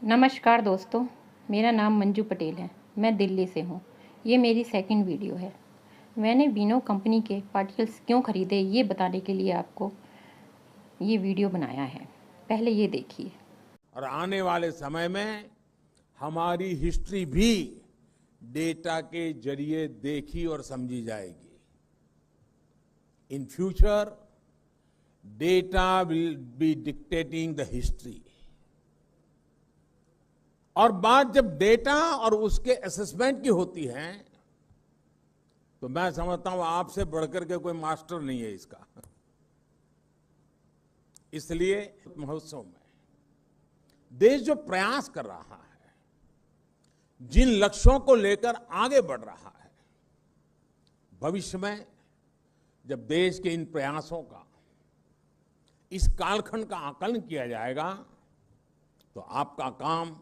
नमस्कार दोस्तों, मेरा नाम मंजू पटेल है। मैं दिल्ली से हूँ। ये मेरी सेकंड वीडियो है। मैंने विनो कंपनी के पार्टिकल्स क्यों ख़रीदे ये बताने के लिए आपको ये वीडियो बनाया है। पहले ये देखिए। और आने वाले समय में हमारी हिस्ट्री भी डेटा के जरिए देखी और समझी जाएगी। In future data will be dictating the history. और बात जब डेटा और उसके असेसमेंट की होती है तो मैं समझता हूं आपसे बढ़कर के कोई मास्टर नहीं है इसका। इसलिए महोत्सव में देश जो प्रयास कर रहा है, जिन लक्ष्यों को लेकर आगे बढ़ रहा है, भविष्य में जब देश के इन प्रयासों का इस कालखंड का आकलन किया जाएगा तो आपका काम,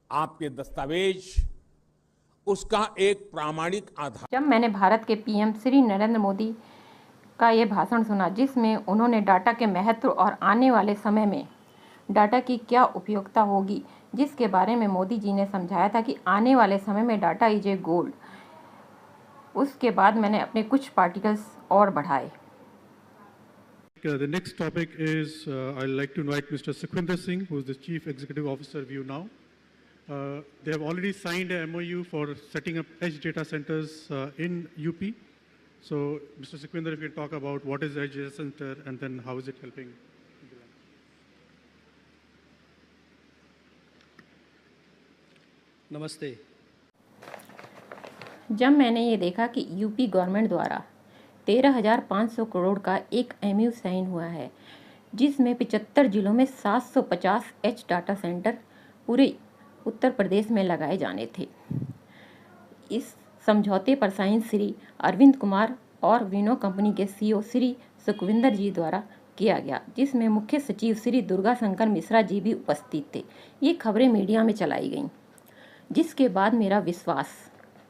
आपके दस्तावेज उसका एक प्रामाणिक आधार। जब मैंने भारत के पीएम श्री नरेंद्र मोदी का ये भाषण सुना जिसमें उन्होंने डाटा के महत्व और आने वाले समय में डाटा की क्या उपयोगिता होगी, जिसके बारे में मोदी जी ने समझाया था कि आने वाले समय में डाटा इज ए गोल्ड, उसके बाद मैंने अपने कुछ पार्टिकल्स और बढ़ाए। The next topic is I'd like to invite Mr. Sukhwinder Singh, who is the Chief Executive Officer View Now. They have already signed a MOU for setting up edge data centers in UP. So, Mr. Sukhwinder, if you talk about what is edge data center and then how is it helping? नमस्ते। जब मैंने ये देखा कि UP government द्वारा 13,500 करोड़ का एक MOU sign हुआ है जिसमें 75 जिलों में 750 एच डाटा सेंटर पूरे उत्तर प्रदेश में लगाए जाने थे। इस समझौते पर साइन श्री अरविंद कुमार और विनो कंपनी के CEO श्री सुखविंदर जी द्वारा किया गया, जिसमें मुख्य सचिव श्री दुर्गा शंकर मिश्रा जी भी उपस्थित थे। ये खबरें मीडिया में चलाई गईं, जिसके बाद मेरा विश्वास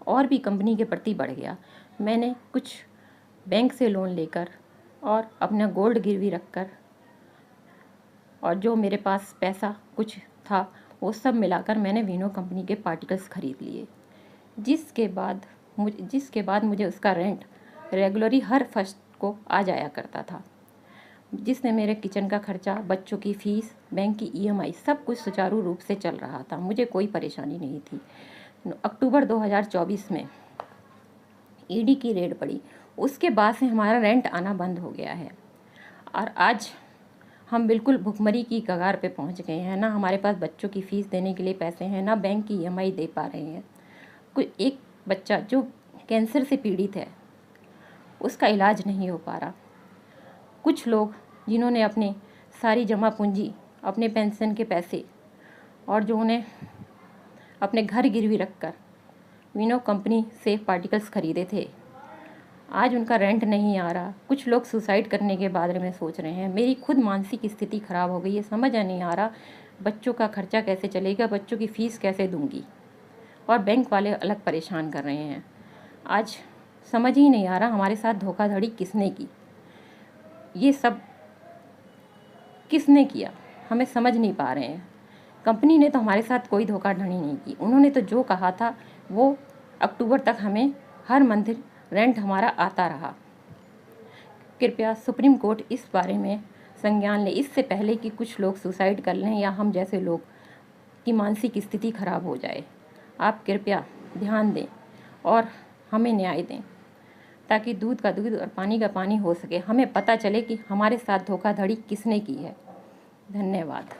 और भी कंपनी के प्रति बढ़ गया। मैंने कुछ बैंक से लोन लेकर और अपना गोल्ड गिरवी रखकर और जो मेरे पास पैसा कुछ था वो सब मिलाकर मैंने विनो कंपनी के पार्टिकल्स खरीद लिए, जिसके बाद मुझे उसका रेंट रेगुलरली हर फर्स्ट को आ जाया करता था, जिसने मेरे किचन का खर्चा, बच्चों की फीस, बैंक की EMI सब कुछ सुचारू रूप से चल रहा था। मुझे कोई परेशानी नहीं थी। अक्टूबर 2024 में ED की रेड पड़ी, उसके बाद से हमारा रेंट आना बंद हो गया है और आज हम बिल्कुल भुखमरी की कगार पे पहुंच गए हैं। ना हमारे पास बच्चों की फ़ीस देने के लिए पैसे हैं, ना बैंक की EMI दे पा रहे हैं। कोई एक बच्चा जो कैंसर से पीड़ित है उसका इलाज नहीं हो पा रहा। कुछ लोग जिन्होंने अपने सारी जमा पूंजी, अपने पेंशन के पैसे और जो उन्हें अपने घर गिरवी रखकर विनो कंपनी से पार्टिकल्स खरीदे थे, आज उनका रेंट नहीं आ रहा। कुछ लोग सुसाइड करने के बारे में सोच रहे हैं। मेरी खुद मानसिक स्थिति ख़राब हो गई है। समझ नहीं आ रहा बच्चों का खर्चा कैसे चलेगा, बच्चों की फ़ीस कैसे दूंगी, और बैंक वाले अलग परेशान कर रहे हैं। आज समझ ही नहीं आ रहा हमारे साथ धोखाधड़ी किसने की, ये सब किसने किया, हमें समझ नहीं पा रहे हैं। कंपनी ने तो हमारे साथ कोई धोखाधड़ी नहीं की। उन्होंने तो जो कहा था वो अक्टूबर तक हमें हर मंथ रेंट हमारा आता रहा। कृपया सुप्रीम कोर्ट इस बारे में संज्ञान ले, इससे पहले कि कुछ लोग सुसाइड कर लें या हम जैसे लोग की मानसिक स्थिति खराब हो जाए। आप कृपया ध्यान दें और हमें न्याय दें ताकि दूध का दूध और पानी का पानी हो सके। हमें पता चले कि हमारे साथ धोखाधड़ी किसने की है। धन्यवाद।